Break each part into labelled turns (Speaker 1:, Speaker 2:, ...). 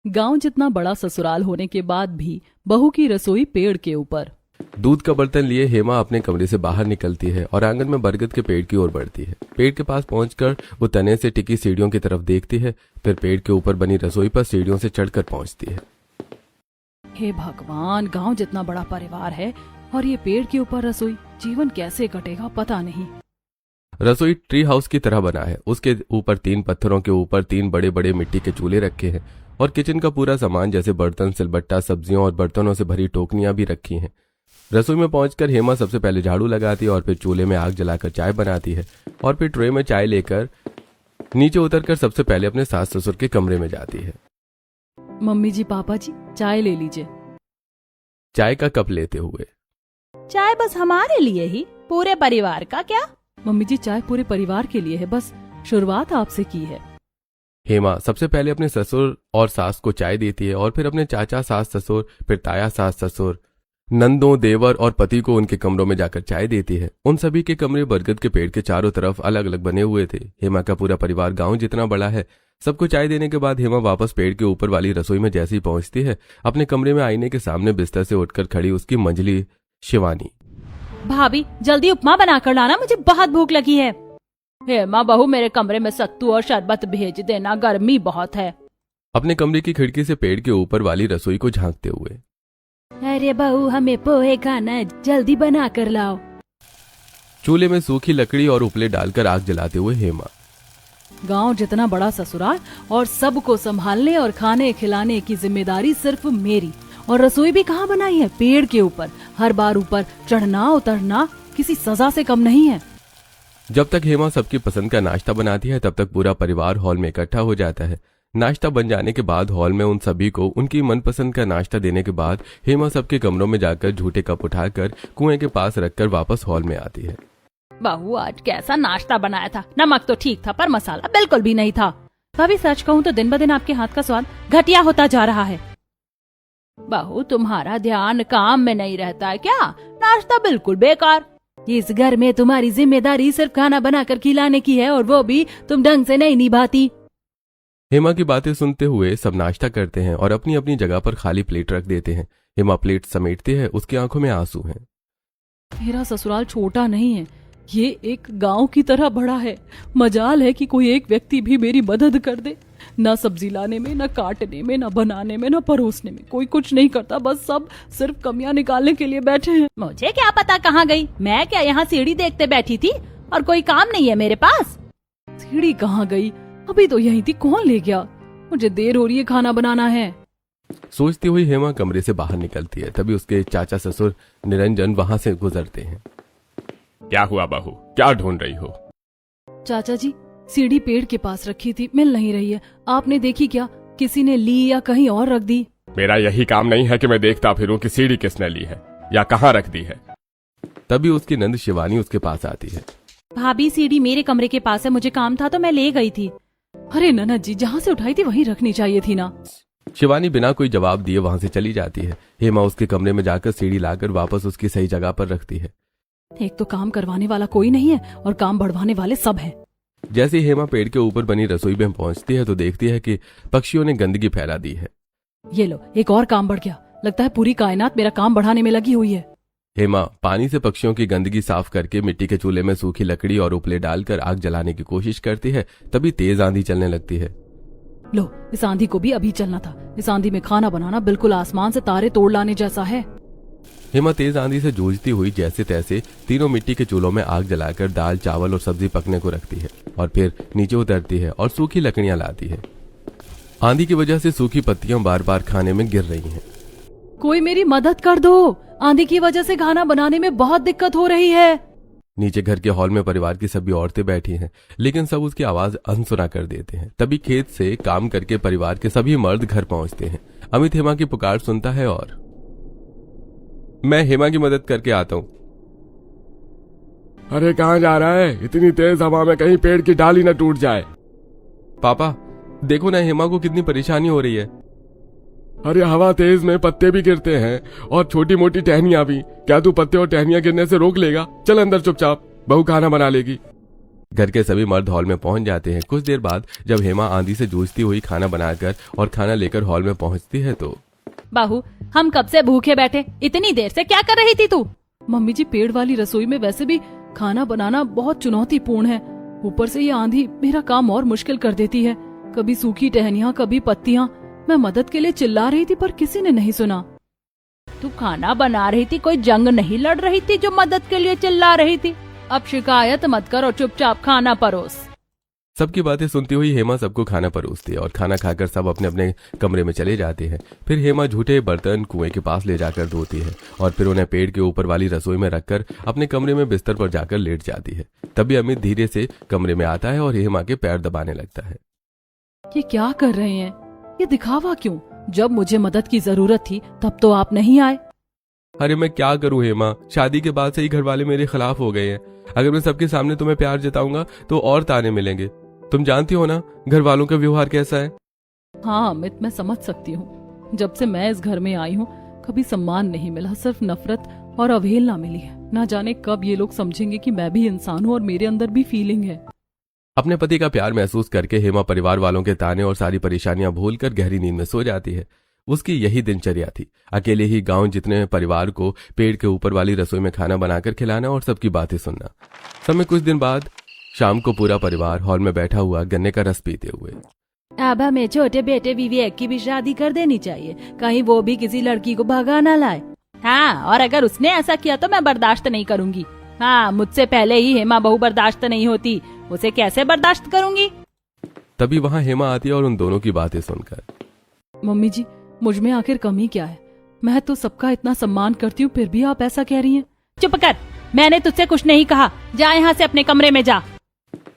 Speaker 1: गांव जितना बड़ा ससुराल होने के बाद भी बहू की रसोई पेड़ के ऊपर।
Speaker 2: दूध का बर्तन लिए हेमा अपने कमरे से बाहर निकलती है और आंगन में बरगद के पेड़ की ओर बढ़ती है। पेड़ के पास पहुंचकर वो तने से टिकी सीढ़ियों की तरफ देखती है, फिर पेड़ के ऊपर बनी रसोई पर सीढ़ियों से चढ़कर पहुंचती है।
Speaker 1: हे भगवान, गांव जितना बड़ा परिवार है और ये पेड़ के ऊपर रसोई, जीवन कैसे कटेगा पता नहीं।
Speaker 2: रसोई ट्री हाउस की तरह बना है। उसके ऊपर 3 पत्थरों के ऊपर 3 बड़े बड़े मिट्टी के चूल्हे रखे हैं और किचन का पूरा सामान जैसे बर्तन, सिलबट्टा, सब्जियों और बर्तनों से भरी टोकनियां भी रखी हैं। रसोई में पहुंचकर हेमा सबसे पहले झाड़ू लगाती है और फिर चूल्हे में आग जलाकर चाय बनाती है और फिर ट्रे में चाय लेकर नीचे उतरकर सबसे पहले अपने सास ससुर के कमरे में जाती है।
Speaker 1: मम्मी जी, पापा जी, चाय ले लीजिए।
Speaker 2: चाय का कप लेते हुए,
Speaker 3: चाय बस हमारे लिए ही, पूरे परिवार का क्या?
Speaker 1: मम्मी जी, चाय पूरे परिवार के लिए है, बस शुरुआत आपसे की है।
Speaker 2: हेमा सबसे पहले अपने ससुर और सास को चाय देती है और फिर अपने चाचा सास ससुर, फिर ताया सास ससुर, नंदों, देवर और पति को उनके कमरों में जाकर चाय देती है। उन सभी के कमरे बरगद के पेड़ के चारों तरफ अलग अलग बने हुए थे। हेमा का पूरा परिवार गांव जितना बड़ा है। सबको चाय देने के बाद हेमा वापस पेड़ के ऊपर वाली रसोई में जैसे ही पहुंचती है, अपने कमरे में आईने के सामने बिस्तर से उठकर खड़ी उसकी मंझली शिवानी।
Speaker 3: भाभी जल्दी उपमा बनाकर लाना, मुझे बहुत भूख लगी है। हेमा बहू, मेरे कमरे में सत्तू और शरबत भेज देना, गर्मी बहुत है।
Speaker 2: अपने कमरे की खिड़की से पेड़ के ऊपर वाली रसोई को झांकते हुए,
Speaker 3: अरे बहू, हमें पोहे खाना है, जल्दी बना कर लाओ।
Speaker 2: चूल्हे में सूखी लकड़ी और उपले डालकर आग जलाते हुए हेमा।
Speaker 1: गांव जितना बड़ा ससुराल और सबको संभालने और खाने खिलाने की जिम्मेदारी सिर्फ मेरी, और रसोई भी कहाँ बनाई है, पेड़ के ऊपर। हर बार ऊपर चढ़ना उतरना किसी सजा से कम नहीं है।
Speaker 2: जब तक हेमा सबकी पसंद का नाश्ता बनाती है तब तक पूरा परिवार हॉल में इकट्ठा हो जाता है। नाश्ता बन जाने के बाद हॉल में उन सभी को उनकी मनपसंद का नाश्ता देने के बाद हेमा सबके कमरों में जाकर झूठे कप उठाकर कुएं के पास रखकर वापस हॉल में आती है।
Speaker 3: बहू, आज कैसा नाश्ता बनाया था? नमक तो ठीक था पर मसाला बिल्कुल भी नहीं था। भाभी, सच कहूँ तो दिन ब दिन आपके हाथ का स्वाद घटिया होता जा रहा है। बहू, तुम्हारा ध्यान काम में नहीं रहता है क्या? नाश्ता बिल्कुल बेकार। इस घर में तुम्हारी जिम्मेदारी सिर्फ खाना बनाकर खिलाने की है, और वो भी तुम ढंग से नहीं निभाती।
Speaker 2: हेमा की बातें सुनते हुए सब नाश्ता करते हैं और अपनी अपनी जगह पर खाली प्लेट रख देते हैं। हेमा प्लेट समेटती है, उसकी आंखों में आंसू हैं।
Speaker 1: मेरा ससुराल छोटा नहीं है, ये एक गांव की तरह बड़ा है। मजाल है कि कोई एक व्यक्ति भी मेरी मदद कर दे। न सब्जी लाने में, न काटने में, न बनाने में, न परोसने में कोई कुछ नहीं करता। बस सब सिर्फ कमियां निकालने के लिए बैठे हैं।
Speaker 3: मुझे क्या पता कहाँ गई? मैं क्या यहाँ सीढ़ी देखते बैठी थी और कोई काम नहीं है मेरे पास?
Speaker 1: सीढ़ी कहाँ गई? अभी तो यही थी, कौन ले गया? मुझे देर हो रही है, खाना बनाना है।
Speaker 2: सोचती हुई हेमा कमरे से बाहर निकलती है। तभी उसके चाचा ससुर निरंजन वहां से गुजरते हैं।
Speaker 4: क्या हुआ बहू, क्या ढूंढ रही हो?
Speaker 1: चाचा जी, सीढ़ी पेड़ के पास रखी थी, मिल नहीं रही है। आपने देखी क्या? किसी ने ली या कहीं और रख दी?
Speaker 4: मेरा यही काम नहीं है कि मैं देखता फिरूं कि सीढ़ी किसने ली है या कहाँ रख दी है।
Speaker 2: तभी उसकी नंद शिवानी उसके पास आती है।
Speaker 3: भाभी, सीढ़ी मेरे कमरे के पास है, मुझे काम था तो मैं ले गई थी।
Speaker 1: अरे ननद जी, जहाँ से उठाई थी वहीं रखनी चाहिए थी ना।
Speaker 2: शिवानी बिना कोई जवाब दिए वहां से चली जाती है। हेमा उसके कमरे में जाकर सीढ़ी लाकर वापस उसकी सही जगह पर रखती है।
Speaker 1: एक तो काम करवाने वाला कोई नहीं है और काम बढ़वाने वाले सब हैं।
Speaker 2: जैसे हेमा पेड़ के ऊपर बनी रसोई में पहुंचती है तो देखती है कि पक्षियों ने गंदगी फैला दी है।
Speaker 1: ये लो, एक और काम बढ़ गया। लगता है पूरी कायनात मेरा काम बढ़ाने में लगी हुई है।
Speaker 2: हेमा पानी से पक्षियों की गंदगी साफ करके मिट्टी के चूल्हे में सूखी लकड़ी और उपले डालकर आग जलाने की कोशिश करती है। तभी तेज आंधी चलने लगती है।
Speaker 1: लो, इस आंधी को भी अभी चलना था। इस आंधी में खाना बनाना बिल्कुल आसमान से तारे तोड़ लाने जैसा है।
Speaker 2: हेमा तेज आंधी से जूझती हुई जैसे तैसे तीनों मिट्टी के चूल्हों में आग जलाकर दाल, चावल और सब्जी पकने को रखती है और फिर नीचे उतरती है और सूखी लकड़ियां लाती है। आंधी की वजह से सूखी पत्तियां बार बार खाने में गिर रही हैं।
Speaker 1: कोई मेरी मदद कर दो, आंधी की वजह से खाना बनाने में बहुत दिक्कत हो रही है।
Speaker 2: नीचे घर के हॉल में परिवार की सभी औरतें बैठी हैं, लेकिन सब उसकी आवाज अनसुना कर देते हैं। तभी खेत से काम करके परिवार के सभी मर्द घर पहुंचते हैं। अमित हेमा की पुकार सुनता है और मैं हेमा की मदद करके आता हूँ।
Speaker 4: अरे कहाँ जा रहा है? इतनी तेज हवा में कहीं पेड़ की डाली न टूट जाए।
Speaker 2: पापा देखो ना, हेमा को कितनी परेशानी हो रही है।
Speaker 4: अरे हवा तेज में पत्ते भी गिरते हैं और छोटी मोटी टहनियां भी। क्या तू पत्ते और टहनियां गिरने से रोक लेगा? चल अंदर चुपचाप, बहू खाना बना लेगी।
Speaker 2: घर के सभी मर्द हॉल में पहुंच जाते हैं। कुछ देर बाद जब हेमा आंधी से जूझती हुई खाना बनाकर और खाना लेकर हॉल में पहुंचती है तो
Speaker 3: बहू, हम कब से भूखे बैठे, इतनी देर से क्या कर रही थी तू?
Speaker 1: मम्मी जी, पेड़ वाली रसोई में वैसे भी खाना बनाना बहुत चुनौतीपूर्ण है। ऊपर से ये आंधी मेरा काम और मुश्किल कर देती है। कभी सूखी टहनियाँ, कभी पत्तियाँ। मैं मदद के लिए चिल्ला रही थी पर किसी ने नहीं सुना।
Speaker 3: तू खाना बना रही थी, कोई जंग नहीं लड़ रही थी जो मदद के लिए चिल्ला रही थी। अब शिकायत मत कर और चुपचाप खाना परोस।
Speaker 2: सबकी बातें सुनती हुई हेमा सबको खाना परोसती है और खाना खाकर सब अपने अपने कमरे में चले जाते हैं। फिर हेमा झूठे बर्तन कुएं के पास ले जाकर धोती है और फिर उन्हें पेड़ के ऊपर वाली रसोई में रखकर अपने कमरे में बिस्तर पर जाकर लेट जाती है। तभी अमित धीरे से कमरे में आता है और हेमा के पैर दबाने लगता है।
Speaker 1: ये क्या कर रहे हैं? ये दिखावा क्यों? जब मुझे मदद की जरूरत थी तब तो आप नहीं आए।
Speaker 2: अरे मैं क्या करूं हेमा, शादी के बाद से ही घर वाले मेरे खिलाफ हो गए हैं। अगर मैं सबके सामने तुम्हें प्यार जताऊंगा तो और ताने मिलेंगे। तुम जानती हो ना घर वालों का व्यवहार कैसा है।
Speaker 1: हाँ अमित, मैं समझ सकती हूँ। जब से मैं इस घर में आई हूँ कभी सम्मान नहीं मिला, सिर्फ नफरत और अवहेलना मिली है। ना जाने कब ये लोग समझेंगे कि मैं भी इंसान हूँ और मेरे अंदर भी फीलिंग है।
Speaker 2: अपने पति का प्यार महसूस करके हेमा परिवार वालों के ताने और सारी परेशानियां भूलकर गहरी नींद में सो जाती है। उसकी यही दिनचर्या थी, अकेले ही गांव जितने परिवार को पेड़ के ऊपर वाली रसोई में खाना बनाकर खिलाना और सबकी बातें सुनना। समय कुछ दिन बाद शाम को पूरा परिवार हॉल में बैठा हुआ गन्ने का रस पीते हुए।
Speaker 3: अब हमें छोटे बेटे विवेक की भी शादी कर देनी चाहिए, कहीं वो भी किसी लड़की को भगा ना लाए। हाँ, और अगर उसने ऐसा किया तो मैं बर्दाश्त नहीं करूंगी। हाँ, मुझसे पहले ही हेमा बहू बर्दाश्त नहीं होती, उसे कैसे बर्दाश्त करूंगी?
Speaker 2: तभी वहां हेमा आती है और उन दोनों की बातें सुनकर,
Speaker 1: मम्मी जी, मुझ में आखिर कमी क्या है? मैं तो सबका इतना सम्मान करती हूँ, फिर भी आप ऐसा कह रही हैं।
Speaker 3: चुप कर, मैंने तुझसे कुछ नहीं कहा। जा यहाँ से अपने कमरे में जा।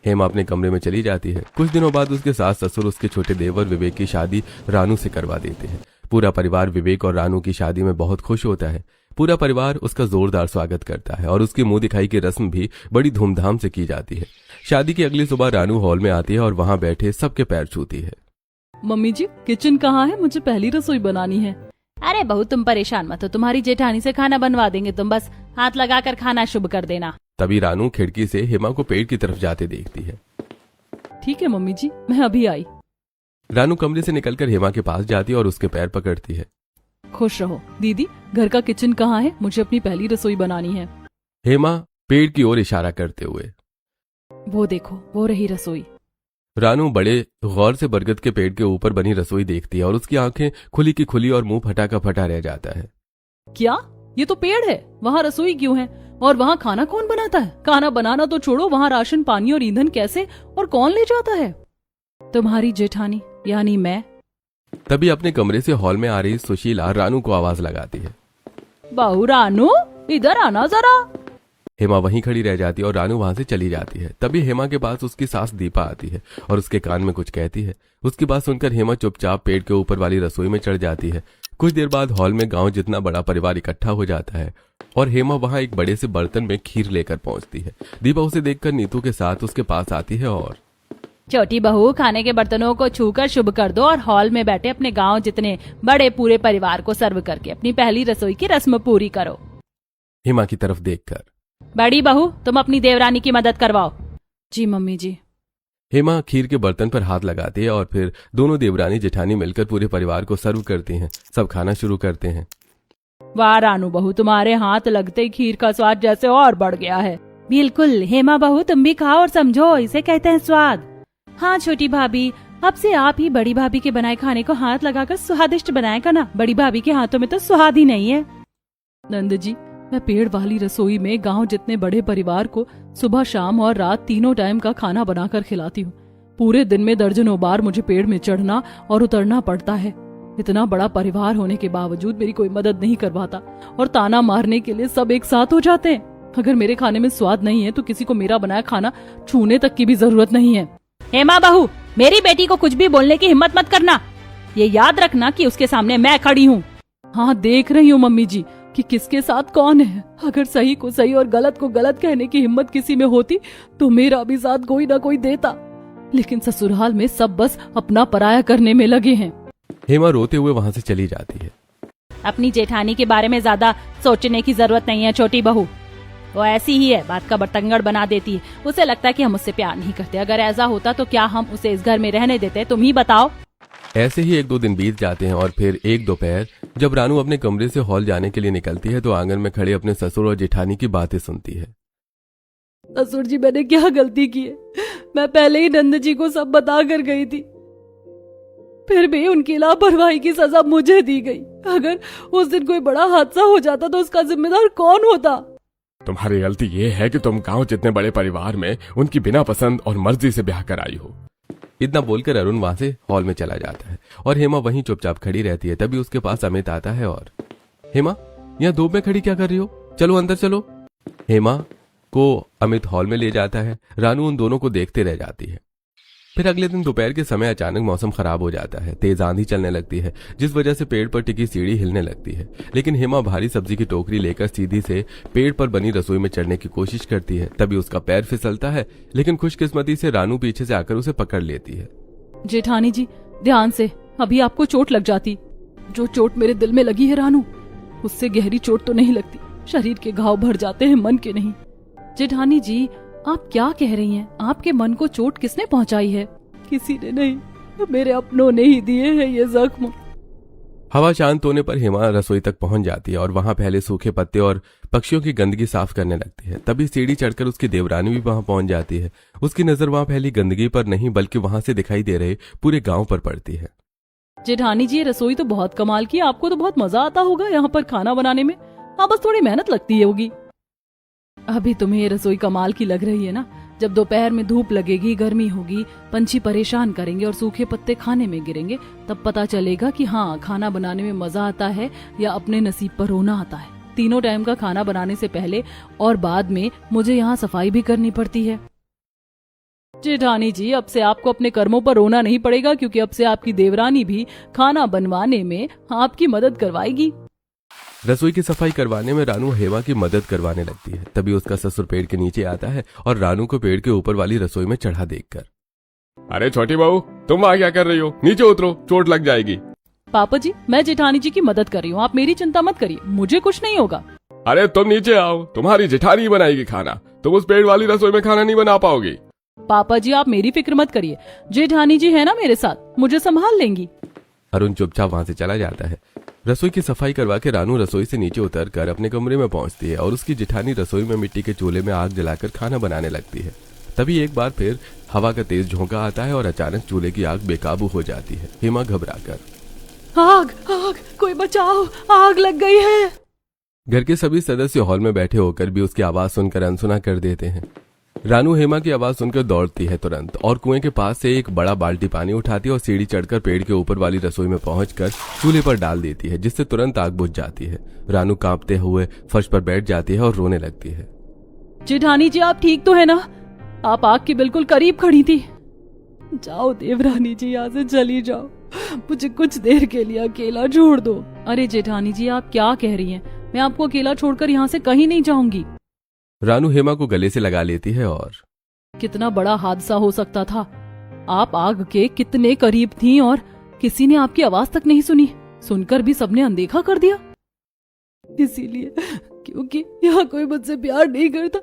Speaker 2: हेमा अपने कमरे में चली जाती है। कुछ दिनों बाद उसके सास ससुर उसके छोटे देवर विवेक की शादी रानू से करवा देते हैं। पूरा परिवार विवेक और रानू की शादी में बहुत खुश होता है। पूरा परिवार उसका जोरदार स्वागत करता है और उसकी मुंह दिखाई की रस्म भी बड़ी धूमधाम से की जाती है। शादी की अगली सुबह रानू हॉल में आती है और वहां बैठे सबके पैर छूती है।
Speaker 1: मम्मी जी, किचन कहाँ है? मुझे पहली रसोई बनानी है।
Speaker 3: अरे बहू, तुम परेशान मत हो, तुम्हारी जेठानी से खाना बनवा देंगे, तुम बस हाथ लगाकर खाना शुभ कर देना।
Speaker 2: तभी रानू खिड़की से हेमा को पेड़ की तरफ जाते देखती है।
Speaker 1: ठीक है मम्मी जी, मैं अभी आई।
Speaker 2: रानू कमरे से निकलकर हेमा के पास जाती है और उसके पैर पकड़ती है।
Speaker 1: खुश रहो दीदी। घर का किचन कहाँ है? मुझे अपनी पहली रसोई बनानी है।
Speaker 2: हेमा पेड़ की ओर इशारा करते हुए।
Speaker 1: वो देखो, वो रही रसोई।
Speaker 2: रानू बड़े गौर से बरगद के पेड़ के ऊपर बनी रसोई देखती है और उसकी आंखें खुली की खुली और मुंह फटा का फटा रह जाता है।
Speaker 1: क्या? ये तो पेड़ है, वहाँ रसोई क्यों है? और वहाँ खाना कौन बनाता है? खाना बनाना तो छोड़ो, वहाँ राशन पानी और ईंधन कैसे और कौन ले जाता है? तुम्हारी जेठानी यानी मैं।
Speaker 2: तभी अपने कमरे से हॉल में आ रही सुशीला रानू को आवाज लगाती है।
Speaker 3: बहू रानू, इधर आना जरा।
Speaker 2: हेमा वहीं खड़ी रह जाती है और रानू वहां से चली जाती है। तभी हेमा के पास उसकी सास दीपा आती है और उसके कान में कुछ कहती है। उसकी बात सुनकर हेमा चुपचाप पेड़ के ऊपर वाली रसोई में चढ़ जाती है। कुछ देर बाद हॉल में गांव जितना बड़ा परिवार इकट्ठा हो जाता है और हेमा वहां एक बड़े से बर्तन में खीर लेकर पहुंचती है। दीपा उसे देखकर नीतू के साथ उसके पास आती है और,
Speaker 3: छोटी बहू, खाने के बर्तनों को छूकर शुभ कर दो और हॉल में बैठे अपने गांव जितने बड़े पूरे परिवार को सर्व करके अपनी पहली रसोई की रस्म पूरी करो।
Speaker 2: हेमा की तरफ देखकर,
Speaker 3: बड़ी बहू, तुम अपनी देवरानी की मदद करवाओ।
Speaker 1: जी मम्मी जी।
Speaker 2: हेमा खीर के बर्तन पर हाथ लगाती है और फिर दोनों देवरानी जेठानी मिलकर पूरे परिवार को सर्व करती हैं। सब खाना शुरू करते हैं।
Speaker 3: वाह रानू बहू, तुम्हारे हाथ लगते ही खीर का स्वाद जैसे और बढ़ गया है। बिल्कुल हेमा बहू, तुम भी खाओ और समझो, इसे कहते हैं स्वाद। हाँ छोटी भाभी, अब से आप ही बड़ी भाभी के बनाए खाने को हाथ लगाकर स्वादिष्ट बनाएगा ना। बड़ी भाभी के हाथों में तो स्वाद ही नहीं है।
Speaker 1: नंद जी, मैं पेड़ वाली रसोई में गांव जितने बड़े परिवार को सुबह शाम और रात तीनों टाइम का खाना बनाकर खिलाती हूँ। पूरे दिन में दर्जनों बार मुझे पेड़ में चढ़ना और उतरना पड़ता है। इतना बड़ा परिवार होने के बावजूद मेरी कोई मदद नहीं करवाता और ताना मारने के लिए सब एक साथ हो जाते हैं। अगर मेरे खाने में स्वाद नहीं है तो किसी को मेरा बनाया खाना छूने तक की भी जरूरत नहीं है।
Speaker 3: हेमा बहू, मेरी बेटी को कुछ भी बोलने की हिम्मत मत करना। ये याद रखना कि उसके सामने मैं खड़ी हूँ।
Speaker 1: हाँ, देख रही हूँ मम्मी जी कि किसके साथ कौन है। अगर सही को सही और गलत को गलत कहने की हिम्मत किसी में होती तो मेरा भी साथ कोई ना कोई देता, लेकिन ससुराल में सब बस अपना पराया करने में लगे हैं।
Speaker 2: हेमा रोते हुए वहां से चली जाती है।
Speaker 3: अपनी जेठानी के बारे में ज्यादा सोचने की जरूरत नहीं है छोटी बहू। वो ऐसी ही है, बात का बतंगड़ बना देती है। उसे लगता है कि हम उससे प्यार नहीं करते। अगर ऐसा होता तो क्या हम उसे इस घर में रहने देते? तुम ही बताओ।
Speaker 2: ऐसे ही 1-2 दिन बीत जाते हैं और फिर एक दोपहर जब रानू अपने कमरे से हॉल जाने के लिए निकलती है तो आंगन में खड़े अपने ससुर और जेठानी की बातें सुनती है।
Speaker 1: ससुर जी, मैंने क्या गलती की है? मैं पहले ही नंद जी को सब बता कर गई थी, फिर भी उनकी लापरवाही की सजा मुझे दी गई। अगर उस दिन कोई बड़ा हादसा हो जाता तो उसका जिम्मेदार कौन होता?
Speaker 4: तुम्हारी गलती ये है कि तुम गांव जितने बड़े परिवार में उनकी बिना पसंद और मर्जी से ब्याह कर आई हो।
Speaker 2: इतना बोलकर अरुण वहां से हॉल में चला जाता है और हेमा वहीं चुपचाप खड़ी रहती है। तभी उसके पास अमित आता है और, हेमा, यहाँ धूप में खड़ी क्या कर रही हो? चलो अंदर चलो। हेमा को अमित हॉल में ले जाता है। रानू उन दोनों को देखते रह जाती है। फिर अगले दिन दोपहर के समय अचानक मौसम खराब हो जाता है। तेज आंधी चलने लगती है जिस वजह से पेड़ पर टिकी सीढ़ी हिलने लगती है। लेकिन हेमा भारी सब्जी की टोकरी लेकर सीधी से पेड़ पर बनी रसोई में चढ़ने की कोशिश करती है। तभी उसका पैर फिसलता है, लेकिन खुशकिस्मती से रानू पीछे से आकर उसे पकड़ लेती है।
Speaker 1: जेठानी जी, ध्यान से, अभी आपको चोट लग जाती। जो चोट मेरे दिल में लगी है रानू, उससे गहरी चोट तो नहीं लगती। शरीर के घाव भर जाते हैं, मन के नहीं। जेठानी जी, आप क्या कह रही हैं? आपके मन को चोट किसने पहुंचाई है? किसी ने नहीं, मेरे अपनों ने ही दिए हैं ये जख्म।
Speaker 2: हवा शांत होने पर हेमा रसोई तक पहुंच जाती है और वहां पहले सूखे पत्ते और पक्षियों की गंदगी साफ करने लगती है। तभी सीढ़ी चढ़कर उसकी देवरानी भी वहां पहुंच जाती है। उसकी नजर वहां फैली गंदगी पर नहीं बल्कि वहां से दिखाई दे रहे पूरे गांव पर पड़ती है।
Speaker 1: जेठानी जी, रसोई तो बहुत कमाल की, आपको तो बहुत मजा आता होगा यहाँ पर खाना बनाने में। हाँ, बस थोड़ी मेहनत लगती होगी। अभी तुम्हें ये रसोई कमाल की लग रही है ना? जब दोपहर में धूप लगेगी, गर्मी होगी, पंछी परेशान करेंगे और सूखे पत्ते खाने में गिरेंगे, तब पता चलेगा कि हाँ, खाना बनाने में मजा आता है या अपने नसीब पर रोना आता है। तीनों टाइम का खाना बनाने से पहले और बाद में मुझे यहाँ सफाई भी करनी पड़ती है। जेठानी जी, अब से आपको अपने कर्मों पर रोना नहीं पड़ेगा, क्योंकि अब से आपकी देवरानी भी खाना बनवाने में आपकी मदद करवाएगी।
Speaker 2: रसोई की सफाई करवाने में रानू हेमा की मदद करवाने लगती है। तभी उसका ससुर पेड़ के नीचे आता है और रानू को पेड़ के ऊपर वाली रसोई में चढ़ा देखकर,
Speaker 4: अरे छोटी बहू, तुम वहां क्या कर रही हो? नीचे उतरो, चोट लग जाएगी।
Speaker 1: पापा जी, मैं जेठानी जी की मदद कर रही हूँ, आप मेरी चिंता मत करिए, मुझे कुछ नहीं होगा।
Speaker 4: अरे तुम नीचे आओ, तुम्हारी जेठानी बनाएगी खाना, तुम उस पेड़ वाली रसोई में खाना नहीं बना पाओगी।
Speaker 1: पापा जी, आप मेरी फिक्र मत करिए, जेठानी जी है ना मेरे साथ, मुझे संभाल लेंगी।
Speaker 2: अरुण चुपचाप वहां से चला जाता है। रसोई की सफाई करवा के रानू रसोई से नीचे उतरकर अपने कमरे में पहुंचती है और उसकी जेठानी रसोई में मिट्टी के चूल्हे में आग जलाकर खाना बनाने लगती है। तभी एक बार फिर हवा का तेज झोंका आता है और अचानक चूल्हे की आग बेकाबू हो जाती है। हेमा घबराकर,
Speaker 1: आग आग, कोई बचाओ, आग लग गई है।
Speaker 2: घर के सभी सदस्य हॉल में बैठे होकर भी उसकी आवाज सुनकर अनसुना कर देते हैं। रानू हेमा की आवाज सुनकर दौड़ती है तुरंत और कुएं के पास से एक बड़ा बाल्टी पानी उठाती है और सीढ़ी चढ़कर पेड़ के ऊपर वाली रसोई में पहुंचकर चूल्हे पर डाल देती है, जिससे तुरंत आग बुझ जाती है। रानू कांपते हुए फर्श पर बैठ जाती है और रोने लगती है।
Speaker 1: जेठानी जी, आप ठीक तो है ना? आप आग के बिल्कुल करीब खड़ी थी। जाओ देवरानी जी, यहाँ से चली जाओ, मुझे कुछ देर के लिए अकेला छोड़ दो। अरे जेठानी जी, आप क्या कह रही हैं? मैं आपको अकेला छोड़कर यहाँ से कहीं नहीं जाऊंगी।
Speaker 2: रानू हेमा को गले से लगा लेती है और,
Speaker 1: कितना बड़ा हादसा हो सकता था। आप आग के कितने करीब थीं और किसी ने आपकी आवाज तक नहीं सुनी। सुनकर भी सबने अनदेखा कर दिया। इसीलिए क्योंकि यहाँ कोई मुझसे प्यार नहीं करता,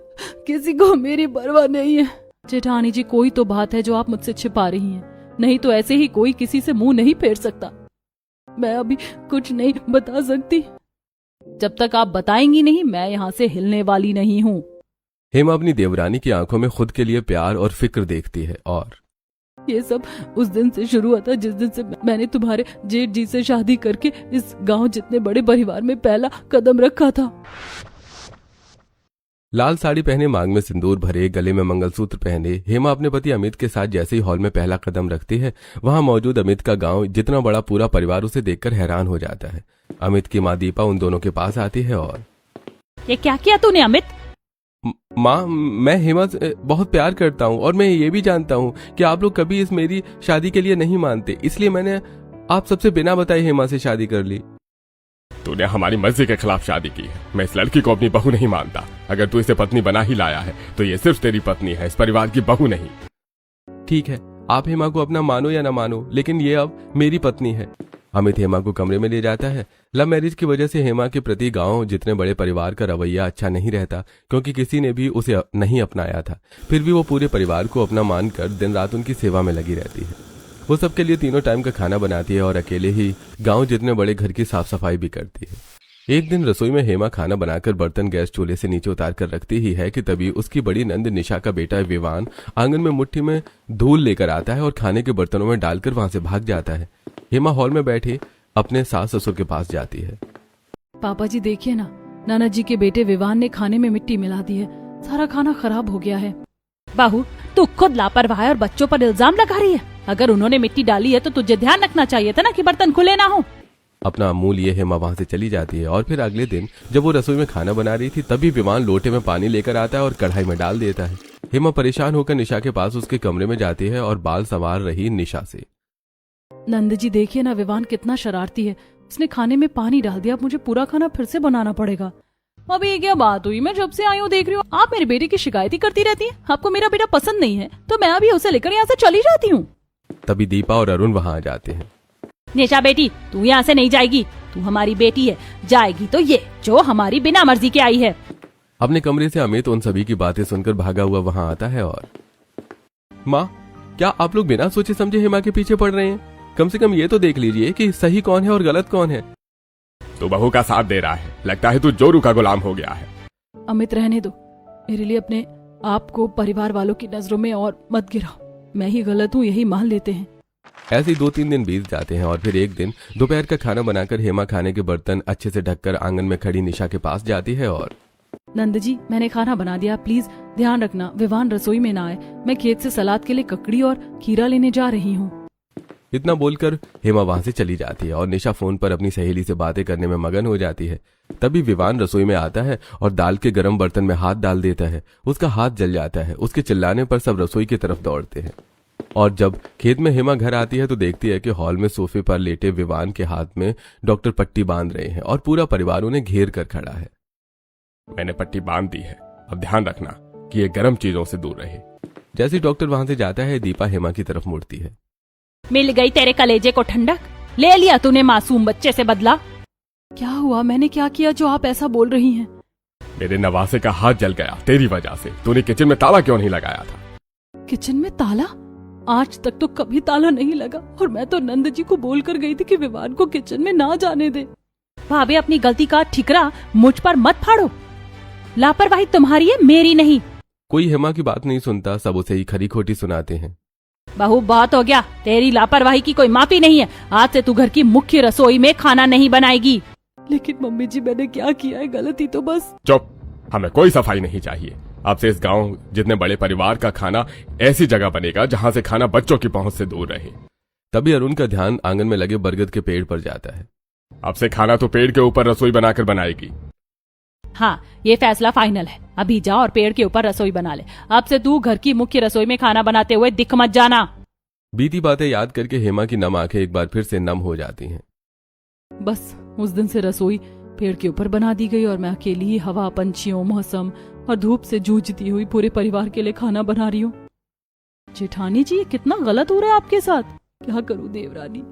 Speaker 1: किसी को मेरी परवाह नहीं है। जेठानी जी, कोई तो बात है जो आप मुझसे छिपा रही हैं, नहीं तो ऐसे ही कोई किसी से मुंह नहीं फेर सकता। मैं अभी कुछ नहीं बता सकती। जब तक आप बताएंगी नहीं, मैं यहाँ से हिलने वाली नहीं हूँ।
Speaker 2: हेमा अपनी देवरानी की आंखों में खुद के लिए प्यार और फिक्र देखती है और,
Speaker 1: ये सब उस दिन से शुरू हुआ था जिस दिन से मैंने तुम्हारे जेठ जी से शादी करके इस गांव जितने बड़े परिवार में पहला कदम रखा था।
Speaker 2: लाल साड़ी पहने, मांग में सिंदूर भरे, गले में मंगलसूत्र पहने हेमा अपने पति अमित के साथ जैसे ही हॉल में पहला कदम रखती है, वहां मौजूद अमित का गांव जितना बड़ा पूरा परिवार उसे देखकर हैरान हो जाता है। अमित की माँ दीपा उन दोनों के पास आती है और,
Speaker 3: ये क्या किया तूने अमित?
Speaker 2: माँ, मैं हेमा से बहुत प्यार करता हूँ और मैं ये भी जानता हूँ कि आप लोग कभी इस मेरी शादी के लिए नहीं मानते, इसलिए मैंने आप सबसे बिना बताए हेमा से शादी कर ली।
Speaker 4: तूने हमारी मर्जी के खिलाफ शादी की है। मैं इस लड़की को अपनी बहू नहीं मानता। अगर तू इसे पत्नी बना ही लाया है तो ये सिर्फ तेरी पत्नी है, इस परिवार की बहू नहीं।
Speaker 2: ठीक है, आप हेमा को अपना मानो या ना मानो, लेकिन ये अब मेरी पत्नी है। अमित हेमा को कमरे में ले जाता है। लव मैरिज की वजह से हेमा के प्रति गांव जितने बड़े परिवार का रवैया अच्छा नहीं रहता, क्योंकि किसी ने भी उसे नहीं अपनाया था। फिर भी वो पूरे परिवार को अपना मानकर दिन रात उनकी सेवा में लगी रहती है। वो सबके लिए तीनों टाइम का खाना बनाती है और अकेले ही गांव जितने बड़े घर की साफ सफाई भी करती है। एक दिन रसोई में हेमा खाना बनाकर बर्तन गैस चूल्हे से नीचे उतार कर रखती ही है कि तभी उसकी बड़ी नंद निशा का बेटा विवान आंगन में मुट्ठी में धूल लेकर आता है और खाने के बर्तनों में डालकर वहां से भाग जाता है। हेमा हॉल में बैठे अपने सास ससुर के पास जाती है।
Speaker 1: पापा जी देखिए ना, नाना जी के बेटे विवान ने खाने में मिट्टी मिला दी है, सारा खाना खराब हो गया है।
Speaker 3: बहू, तू खुद लापरवाह है और बच्चों पर इल्जाम लगा रही है। अगर उन्होंने मिट्टी डाली है तो तुझे ध्यान रखना चाहिए था ना कि बर्तन खुले ना हो।
Speaker 2: अपना मुंह लिए हेमा वहां से चली जाती है और फिर अगले दिन जब वो रसोई में खाना बना रही थी तभी विवान लोटे में पानी लेकर आता है और कढ़ाई में डाल देता है। हेमा परेशान होकर निशा के पास उसके कमरे में जाती है और बाल संवार रही निशा से,
Speaker 1: नंद जी देखिए ना, विवान कितना शरारती है, उसने खाने में पानी डाल दिया, अब मुझे पूरा खाना फिर से बनाना पड़ेगा। अभी ये क्या बात हुई, मैं जब से आई हूँ देख रही हूँ आप मेरे बेटे की शिकायत ही करती रहती है। आपको मेरा बेटा पसंद नहीं है तो मैं अभी उसे लेकर यहाँ से चली जाती हूँ।
Speaker 2: तभी दीपा और अरुण वहां आ जाते हैं।
Speaker 3: निशा बेटी, तू यहाँ से नहीं जाएगी, तू हमारी बेटी है, जाएगी तो ये जो हमारी बिना मर्जी के आई है।
Speaker 2: अपने कमरे से अमित उन सभी की बातें सुनकर भागा हुआ वहां आता है और, माँ क्या आप लोग बिना सोचे समझे हेमा के पीछे पड़ रहे हैं? कम से कम ये तो देख लीजिए कि सही कौन है और गलत कौन है।
Speaker 4: तू बहू का साथ दे रहा है, लगता है तू जोरू का गुलाम हो गया है।
Speaker 1: अमित रहने दो, मेरे लिए अपने आप को परिवार वालों की नजरों में और मत गिराओ, मैं ही गलत हूँ यही मान लेते हैं।
Speaker 2: ऐसे ही 2-3 दिन बीत जाते हैं और फिर एक दिन दोपहर का खाना बनाकर हेमा खाने के बर्तन अच्छे से ढककर आंगन में खड़ी निशा के पास जाती है और,
Speaker 1: नंद जी मैंने खाना बना दिया, प्लीज ध्यान रखना विवान रसोई में ना आए, मैं खेत से सलाद के लिए ककड़ी और खीरा लेने जा रही हूँ।
Speaker 2: इतना बोलकर हेमा वहां से चली जाती है और निशा फोन पर अपनी सहेली से बातें करने में मगन हो जाती है। तभी विवान रसोई में आता है और दाल के गर्म बर्तन में हाथ डाल देता है। उसका हाथ जल जाता है। उसके चिल्लाने पर सब रसोई की तरफ दौड़ते हैं और जब खेत में हेमा घर आती है तो देखती है कि हॉल में सोफे पर लेटे विवान के हाथ में डॉक्टर पट्टी बांध रहे हैं और पूरा परिवार उन्हें घेर कर खड़ा है।
Speaker 4: मैंने पट्टी बांध दी है, अब ध्यान रखना कि ये गर्म चीजों से दूर रहे।
Speaker 2: जैसे डॉक्टर वहां से जाता है दीपा हेमा की तरफ मुड़ती है।
Speaker 3: मिल गई तेरे कलेजे को ठंडक, ले लिया तूने मासूम बच्चे से बदला।
Speaker 1: क्या हुआ, मैंने क्या किया जो आप ऐसा बोल रही हैं?
Speaker 4: मेरे नवासे का हाथ जल गया तेरी वजह से। तूने किचन में ताला क्यों नहीं लगाया था?
Speaker 1: किचन में ताला? आज तक तो कभी ताला नहीं लगा और मैं तो नंद जी को बोलकर गई थी कि विवान को किचन में ना जाने दे।
Speaker 3: भाभी अपनी गलती का ठिकरा मुझ पर मत फाड़ो, लापरवाही तुम्हारी है मेरी नहीं।
Speaker 2: कोई हेमा की बात नहीं सुनता, सब उसे ही खरी खोटी सुनाते हैं।
Speaker 3: बहू बहुत हो गया, तेरी लापरवाही की कोई माफी नहीं है। आज से तू घर की मुख्य रसोई में खाना नहीं बनाएगी।
Speaker 1: लेकिन मम्मी जी मैंने क्या किया है, गलती तो बस।
Speaker 4: चुप, हमें कोई सफाई नहीं चाहिए। अब से इस गांव जितने बड़े परिवार का खाना ऐसी जगह बनेगा जहां से खाना बच्चों की पहुंच से दूर रहे।
Speaker 2: तभी अरुण का ध्यान आंगन में लगे बरगद के पेड़ पर जाता है।
Speaker 4: अब से खाना तो पेड़ के ऊपर रसोई बनाकर बनाएगी।
Speaker 3: हाँ, ये फैसला फाइनल है। अभी जा और पेड़ के ऊपर रसोई बना ले। अब से तू घर की मुख्य रसोई में खाना बनाते हुए दिख मत जाना।
Speaker 2: बीती बातें याद करके हेमा की नम आंखें एक बार फिर से नम हो जाती हैं।
Speaker 1: बस उस दिन से रसोई पेड़ के ऊपर बना दी गई और मैं अकेली ही हवा, पंछियों, मौसम और धूप से जूझती हुई पूरे परिवार के लिए खाना बना रही हूँ। जेठानी जी, ये कितना गलत हो रहा है आपके साथ। क्या करूँ देवरानी,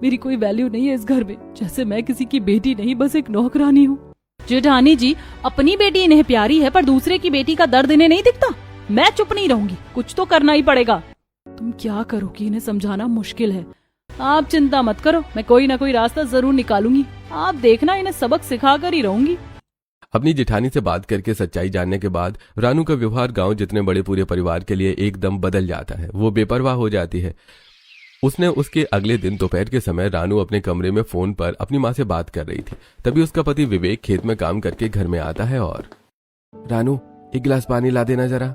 Speaker 1: मेरी कोई वैल्यू नहीं है इस घर में, जैसे मैं किसी की बेटी नहीं बस एक नौकरानी हूँ।
Speaker 3: जेठानी जी, अपनी बेटी इन्हें प्यारी है पर दूसरे की बेटी का दर्द इन्हें नहीं दिखता। मैं चुप नहीं रहूंगी, कुछ तो करना ही पड़ेगा।
Speaker 1: तुम क्या करोगी, इन्हें समझाना मुश्किल है। आप चिंता मत करो, मैं कोई ना कोई रास्ता जरूर निकालूंगी। आप देखना, इन्हें सबक सिखा कर ही रहूंगी।
Speaker 2: अपनी जेठानी से बात करके सच्चाई जानने के बाद रानू का व्यवहार गांव जितने बड़े पूरे परिवार के लिए एकदम बदल जाता है। वो बेपरवाह हो जाती है। उसने उसके अगले दिन दोपहर के समय रानू अपने कमरे में फोन पर अपनी माँ से बात कर रही थी। तभी उसका पति विवेक खेत में काम करके घर में आता है और, रानू एक गिलास पानी ला देना जरा।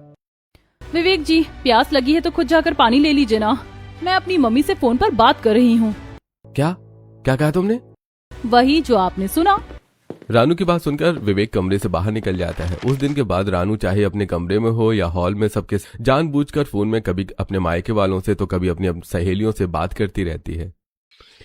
Speaker 1: विवेक जी, प्यास लगी है तो खुद जाकर पानी ले लीजिए ना, मैं अपनी मम्मी से फोन पर बात कर रही हूँ।
Speaker 2: क्या क्या कहा तुमने?
Speaker 1: वही जो आपने सुना।
Speaker 2: रानू की बात सुनकर विवेक कमरे से बाहर निकल जाता है। उस दिन के बाद रानू चाहे अपने कमरे में हो या हॉल में सबके जानबूझकर फोन में कभी अपने मायके वालों से तो कभी अपनी सहेलियों से बात करती रहती है।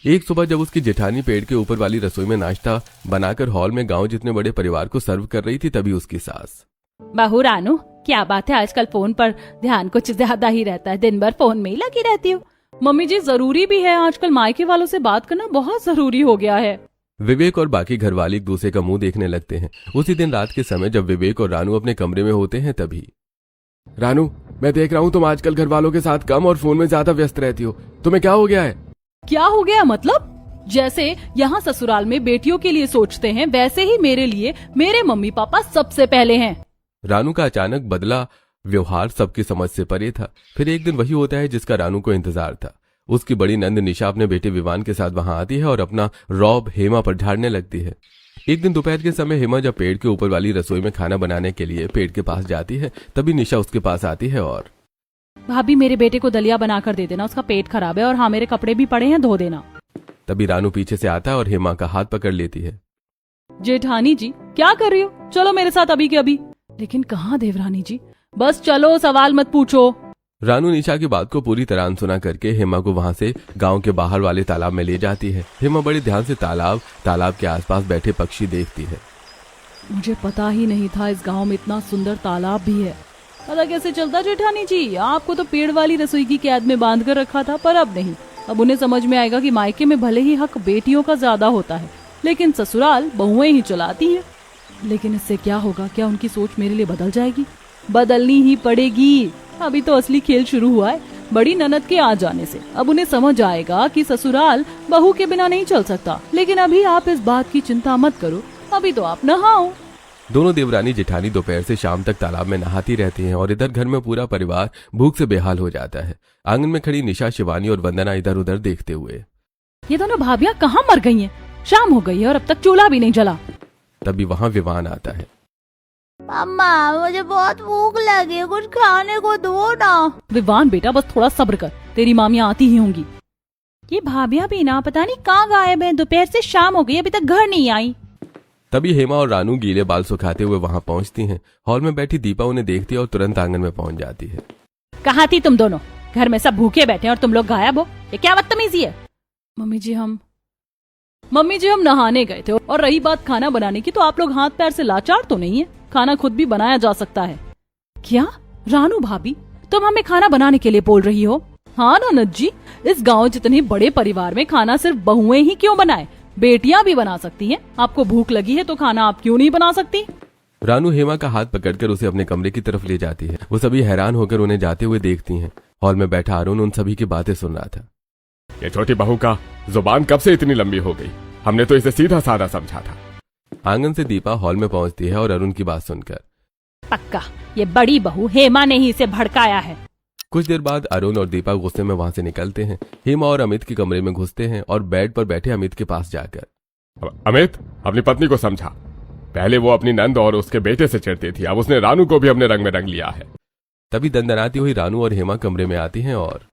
Speaker 2: एक सुबह जब उसकी जेठानी पेड़ के ऊपर वाली रसोई में नाश्ता बनाकर हॉल में गांव जितने बड़े परिवार को सर्व कर रही थी तभी उसकी सास,
Speaker 3: बहू रानू, क्या बात है, आजकल फोन पर ध्यान कुछ ज्यादा ही रहता है, दिन भर फोन में ही लगी रहती हूँ।
Speaker 1: मम्मी जी जरूरी भी है, आजकल मायके वालों से बात करना बहुत जरूरी हो गया है।
Speaker 2: विवेक और बाकी घरवाले एक दूसरे का मुंह देखने लगते हैं। उसी दिन रात के समय जब विवेक और रानू अपने कमरे में होते हैं तभी
Speaker 4: रानू, मैं देख रहा हूँ तुम आजकल घर वालों के साथ कम और फोन में ज्यादा व्यस्त रहती हो। तुम्हें क्या हो गया है?
Speaker 1: क्या हो गया मतलब? जैसे यहाँ ससुराल में बेटियों के लिए सोचते हैं, वैसे ही मेरे लिए मेरे मम्मी पापा सबसे पहले हैं।
Speaker 2: रानू का अचानक बदला व्यवहार सबकी समझ से परे था। फिर एक दिन वही होता है जिसका रानू को इंतजार था। उसकी बड़ी नंद निशा अपने बेटे विवान के साथ वहां आती है और अपना रौब हेमा पर झाड़ने लगती है। एक दिन दोपहर के समय हेमा जब पेड़ के ऊपर वाली रसोई में खाना बनाने के लिए पेड़ के पास जाती है, तभी निशा उसके पास आती है और
Speaker 1: भाभी मेरे बेटे को दलिया बना कर दे देना, उसका पेट खराब है, और हाँ मेरे कपड़े भी पड़े हैं, धो देना।
Speaker 2: तभी रानू पीछे से आता है और हेमा का हाथ पकड़ लेती है।
Speaker 1: जेठानी जी क्या कर रही हो? चलो मेरे साथ अभी के अभी। लेकिन कहाँ देवरानी जी, बस चलो, सवाल मत पूछो।
Speaker 2: रानू निशा की बात को पूरी तरह अनसुना करके हेमा को वहां से गांव के बाहर वाले तालाब में ले जाती है। हेमा बड़े ध्यान से तालाब के आसपास बैठे पक्षी देखती है।
Speaker 1: मुझे पता ही नहीं था इस गांव में इतना सुंदर तालाब भी है। पता कैसे चलता जेठानी जी? आपको तो पेड़ वाली रसोई की कैद में बांध कर रखा था, पर अब नहीं। अब उन्हें समझ में आएगा कि मायके में भले ही हक बेटियों का ज्यादा होता है, लेकिन ससुराल बहुएं ही चलाती हैं। लेकिन इससे क्या होगा? क्या उनकी सोच मेरे लिए बदल जाएगी? बदलनी ही पड़ेगी। अभी तो असली खेल शुरू हुआ है बड़ी ननद के आ जाने से। अब उन्हें समझ आएगा कि ससुराल बहू के बिना नहीं चल सकता। लेकिन अभी आप इस बात की चिंता मत करो, अभी तो आप नहाओ।
Speaker 2: दोनों देवरानी जेठानी दोपहर से शाम तक तालाब में नहाती रहती हैं और इधर घर में पूरा परिवार भूख से बेहाल हो जाता है। आंगन में खड़ी निशा, शिवानी और वंदना इधर उधर देखते हुए,
Speaker 1: ये दोनों भाभियां कहाँ मर गई हैं? शाम हो गई है और अब तक चूल्हा भी नहीं जला।
Speaker 2: तभी वहां विवान आता है।
Speaker 3: अम्मा मुझे बहुत भूख लगी है, कुछ खाने को दो ना।
Speaker 1: विवान बेटा बस थोड़ा सब्र कर, तेरी मामियां आती ही होंगी।
Speaker 3: ये भाभियां भी ना पता नहीं कहाँ गायब है, दोपहर से शाम हो गई अभी तक घर नहीं आई।
Speaker 2: तभी हेमा और रानू गीले बाल सुखाते हुए वहां पहुंचती हैं। हॉल में बैठी दीपा उन्हें देखती है और तुरंत आंगन में पहुंच जाती है।
Speaker 3: कहाँ थी तुम दोनों? घर में सब भूखे बैठे और तुम लोग गायब हो, ये क्या बदतमीजी है?
Speaker 1: मम्मी जी हम नहाने गए थे, और रही बात खाना बनाने की, तो आप लोग हाथ पैर से लाचार तो नहीं है? खाना खुद भी बनाया जा सकता है। क्या रानू भाभी, तुम हमें खाना बनाने के लिए बोल रही हो? हाँ ननद जी, इस गांव जितने बड़े परिवार में खाना सिर्फ बहुएं ही क्यों बनाए, बेटियां भी बना सकती हैं। आपको भूख लगी है तो खाना आप क्यों नहीं बना सकती?
Speaker 2: रानू हेमा का हाथ पकड़कर उसे अपने कमरे की तरफ ले जाती है। वो सभी हैरान होकर उन्हें जाते हुए देखती हैं। हॉल में बैठा अरुण उन सभी की बातें सुन रहा था।
Speaker 4: ये छोटी बहू का जुबान कब से इतनी लंबी हो गई? हमने तो इसे सीधा साधा समझा था।
Speaker 2: आंगन से दीपा हॉल में पहुंचती है और अरुण की बात सुनकर,
Speaker 3: पक्का ये बड़ी बहू हेमा ने ही इसे भड़काया है।
Speaker 2: कुछ देर बाद अरुण और दीपा गुस्से में वहां से निकलते हैं। हेमा और अमित के कमरे में घुसते हैं और बेड पर बैठे अमित के पास जाकर,
Speaker 4: अमित, अपनी पत्नी को समझा। पहले वो अपनी नंद और उसके बेटे से चिढ़ती थी, अब उसने रानू को भी अपने रंग में रंग लिया है।
Speaker 2: तभी दंदनाती हुई रानू और हेमा कमरे में आती हैं और,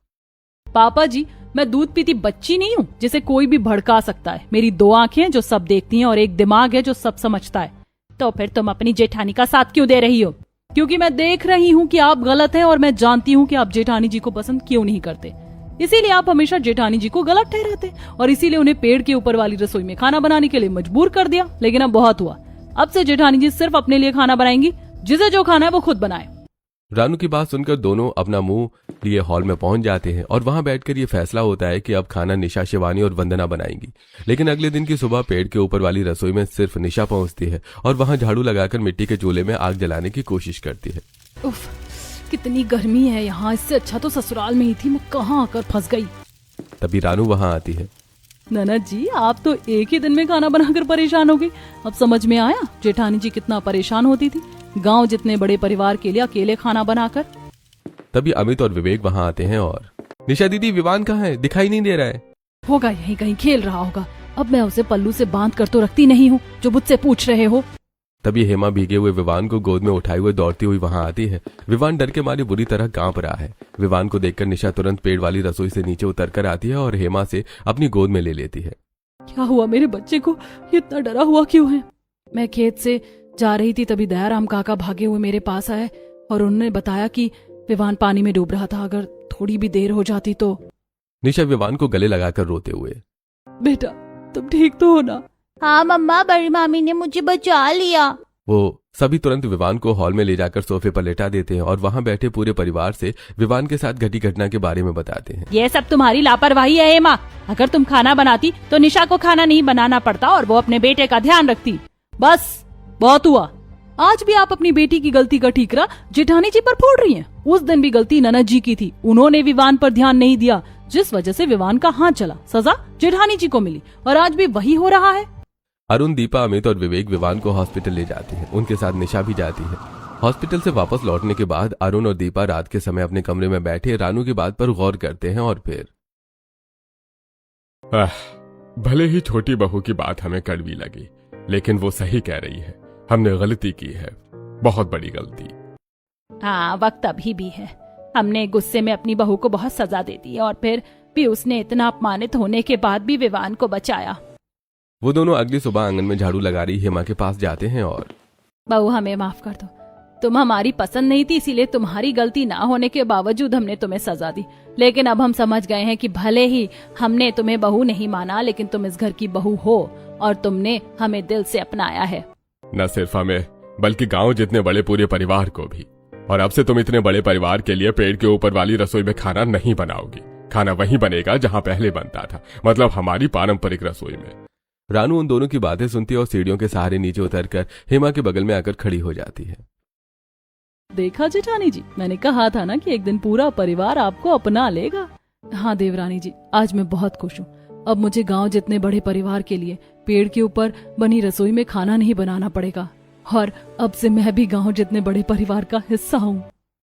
Speaker 1: पापा जी, मैं दूध पीती बच्ची नहीं हूँ जिसे कोई भी भड़का सकता है। मेरी 2 आंखें हैं जो सब देखती हैं और एक दिमाग है जो सब समझता है।
Speaker 3: तो फिर तुम अपनी जेठानी का साथ क्यों दे रही हो?
Speaker 1: क्योंकि मैं देख रही हूँ कि आप गलत हैं और मैं जानती हूँ कि आप जेठानी जी को पसंद क्यों नहीं करते। इसीलिए आप हमेशा जेठानी जी को गलत ठहराते और इसीलिए उन्हें पेड़ के ऊपर वाली रसोई में खाना बनाने के लिए मजबूर कर दिया। लेकिन अब बहुत हुआ, अब से जेठानी जी सिर्फ अपने लिए खाना बनाएंगी, जिसे जो खाना है वो खुद बनाए।
Speaker 2: रानू की बात सुनकर दोनों अपना मुंह लिए हॉल में पहुंच जाते हैं और वहां बैठकर ये फैसला होता है कि अब खाना निशा, शिवानी और वंदना बनाएंगी। लेकिन अगले दिन की सुबह पेड़ के ऊपर वाली रसोई में सिर्फ निशा पहुंचती है और वहां झाड़ू लगाकर मिट्टी के चूल्हे में आग जलाने की कोशिश करती है।
Speaker 1: उफ, कितनी गर्मी है यहाँ, इससे अच्छा तो ससुराल में ही थी, मैं कहाँ आकर फंस गई।
Speaker 2: तभी रानू वहां आती है।
Speaker 1: ननद जी, आप तो एक ही दिन में खाना बनाकर परेशान हो गई। अब समझ में आया जेठानी जी कितना परेशान होती थी गांव जितने बड़े परिवार के लिए अकेले खाना बनाकर।
Speaker 2: तभी अमित और विवेक वहां आते हैं और, निशा दीदी, विवान कहाँ है? दिखाई नहीं दे रहा है।
Speaker 1: होगा यहीं कहीं खेल रहा होगा। अब मैं उसे पल्लू से बांध कर तो रखती नहीं हूँ जो मुझसे पूछ रहे हो।
Speaker 2: तभी हेमा भीगे हुए विवान को गोद में उठाए हुए दौड़ती हुई वहां आती है। विवान डर के मारे बुरी तरह कांप रहा है। विवान को देखकर निशा तुरंत पेड़ वाली रसोई से नीचे उतर कर आती है और हेमा से अपनी गोद में ले लेती है।
Speaker 1: क्या हुआ मेरे बच्चे को? इतना डरा हुआ क्यों है? मैं खेत से जा रही थी, तभी दयाराम काका भागे हुए मेरे पास आए और उन्होंने बताया कि विवान पानी में डूब रहा था, अगर थोड़ी भी देर हो जाती तो।
Speaker 2: निशा विवान को गले लगाकर रोते हुए,
Speaker 1: बेटा तुम ठीक तो हो ना?
Speaker 3: हाँ मम्मा, बड़ी मामी ने मुझे बचा लिया।
Speaker 2: वो सभी तुरंत विवान को हॉल में ले जाकर सोफे पर लेटा देते हैं और वहां बैठे पूरे परिवार से विवान के साथ घटी घटना के बारे में बताते हैं।
Speaker 3: ये सब तुम्हारी लापरवाही है हेमा। अगर तुम खाना बनाती तो निशा को खाना नहीं बनाना पड़ता और वो अपने बेटे का ध्यान रखती।
Speaker 1: बस बहुत हुआ। आज भी आप अपनी बेटी की गलती का ठीकरा जेठानी जी पर फोड़ रही हैं। उस दिन भी गलती ननद जी की थी, उन्होंने विवान पर ध्यान नहीं दिया, जिस वजह से विवान का हाथ चला। सजा जेठानी जी को मिली और आज भी वही हो रहा है।
Speaker 2: अरुण, दीपा, अमित और विवेक विवान को हॉस्पिटल ले जाते हैं। उनके साथ निशा भी जाती है। हॉस्पिटल से वापस लौटने के बाद अरुण और दीपा रात के समय अपने कमरे में बैठे रानू की बात पर गौर करते हैं और फिर
Speaker 4: भले ही छोटी बहू की बात हमें कड़वी लगी, लेकिन वो सही कह रही है। हमने गलती की है, बहुत बड़ी गलती।
Speaker 3: हाँ, वक्त अभी भी है। हमने गुस्से में अपनी बहू को बहुत सजा दे दी और फिर भी उसने इतना अपमानित होने के बाद भी विवान को बचाया।
Speaker 2: वो दोनों अगली सुबह आंगन में झाड़ू लगा रही हेमा के पास जाते हैं और
Speaker 3: बहू, हमें माफ कर दो। तुम हमारी पसंद नहीं थी, इसीलिए तुम्हारी गलती ना होने के बावजूद हमने तुम्हें सजा दी। लेकिन अब हम समझ गए हैं कि भले ही हमने तुम्हें बहू नहीं माना, लेकिन तुम इस घर की बहू हो और तुमने हमें दिल से अपनाया है।
Speaker 4: न सिर्फ हमें, बल्कि गांव जितने बड़े पूरे परिवार को भी। और अब से तुम इतने बड़े परिवार के लिए पेड़ के ऊपर वाली रसोई में खाना नहीं बनाओगी। खाना वहीं बनेगा जहां पहले बनता था, मतलब हमारी पारंपरिक रसोई में।
Speaker 2: रानू उन दोनों की बातें सुनती और सीढ़ियों के सहारे नीचे उतरकर हेमा के बगल में आकर खड़ी हो जाती है।
Speaker 1: देखा जेठानी जी, मैंने कहा था ना कि एक दिन पूरा परिवार आपको अपना लेगा। हाँ देवरानी जी, आज मैं बहुत खुश हूँ। अब मुझे गांव जितने बड़े परिवार के लिए पेड़ के ऊपर बनी रसोई में खाना नहीं बनाना पड़ेगा और अब से मैं भी गांव जितने बड़े परिवार का हिस्सा हूँ।